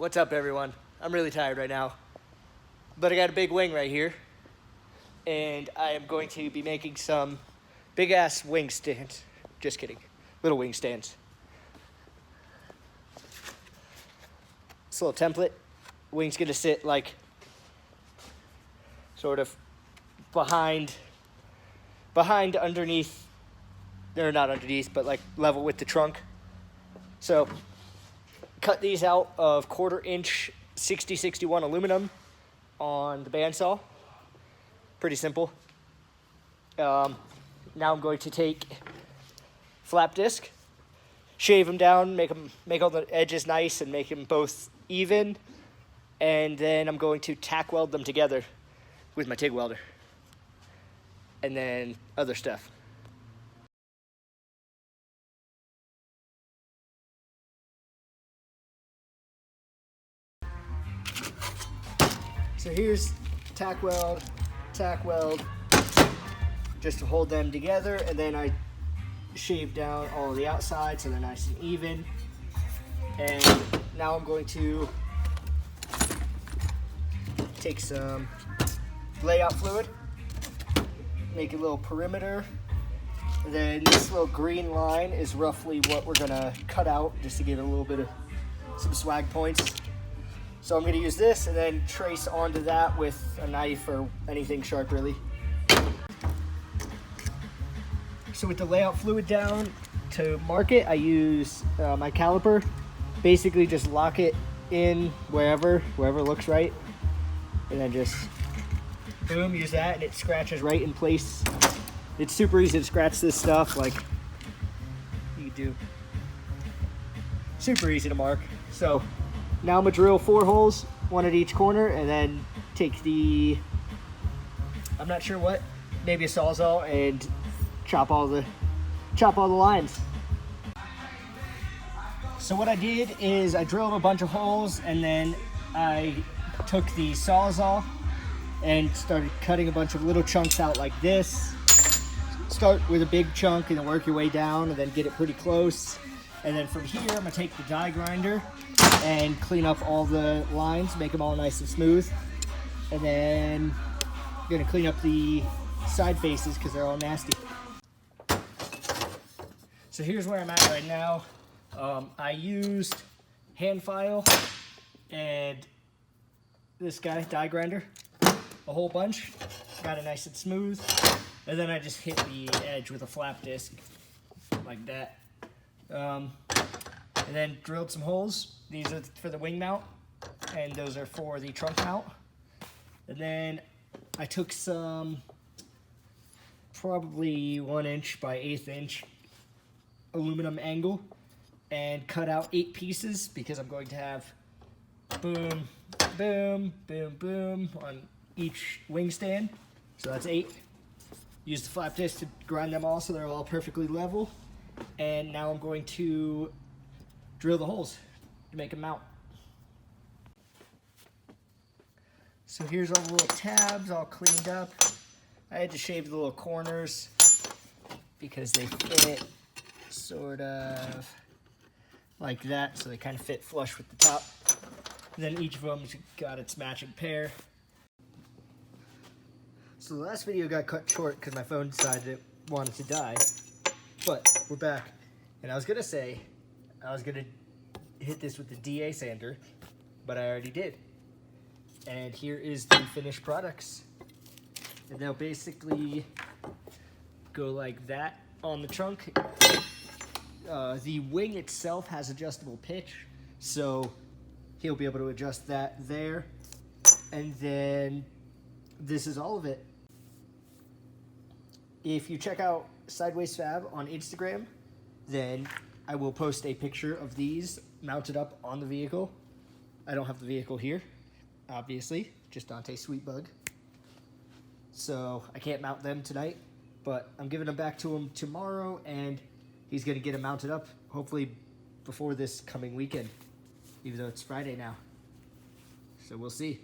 What's up, everyone? I'm really tired right now, but I got a big wing right here, and I am going to be making some big-ass wing stands. Just kidding. Little wing stands. This little template. Wing's gonna sit like sort of behind, underneath, or not underneath, but like level with the trunk. So cut these out of 1/4 inch 6061 aluminum on the bandsaw. Pretty simple. Now I'm going to take flap disc, shave them down, make all the edges nice and make them both even. And then I'm going to tack weld them together with my TIG welder. And then other stuff. So here's tack weld, just to hold them together, and then I shave down all the outside so they're nice and even. And now I'm going to take some layout fluid, make a little perimeter, and then this little green line is roughly what we're gonna cut out just to give it a little bit of some swag points. So I'm gonna use this and then trace onto that with a knife or anything sharp, really. So with the layout fluid down, to mark it, I use my caliper. Basically just lock it in wherever looks right. And then just, boom, use that and it scratches right in place. It's super easy to scratch this stuff, like you do. Super easy to mark. So now I'm gonna drill 4 holes, 1 at each corner, and then take the, I'm not sure what, maybe a Sawzall, and chop all the lines. So what I did is I drilled a bunch of holes, and then I took the Sawzall and started cutting a bunch of little chunks out like this. Start with a big chunk and then work your way down and then get it pretty close. And then from here, I'm gonna take the die grinder and clean up all the lines, make them all nice and smooth. And then I'm gonna clean up the side faces because they're all nasty. So here's where I'm at right now. I used hand file and this guy, die grinder, a whole bunch. Got it nice and smooth. And then I just hit the edge with a flap disc like that. And then drilled some holes. These are for the wing mount, and those are for the trunk mount. And then I took some probably 1 inch by 1/8 inch aluminum angle and cut out 8 pieces because I'm going to have boom, boom, boom, boom on each wing stand. So that's 8. Use the flap disc to grind them all so they're all perfectly level. And now I'm going to drill the holes to make a mount. So here's all the little tabs all cleaned up. I had to shave the little corners because they fit sort of like that, so they kind of fit flush with the top. And then each of them's got its matching pair. So the last video got cut short because my phone decided it wanted to die. But we're back. And I was gonna say, I was gonna hit this with the DA sander, but I already did. And here is the finished products. And they'll basically go like that on the trunk. The wing itself has adjustable pitch, so he'll be able to adjust that there. And then this is all of it. If you check out Sideways Fab on Instagram, then I will post a picture of these mounted up on the vehicle. I don't have the vehicle here, obviously, just Dante's Sweetbug. So I can't mount them tonight, but I'm giving them back to him tomorrow, and he's gonna get them mounted up, hopefully before this coming weekend, even though it's Friday now. So we'll see.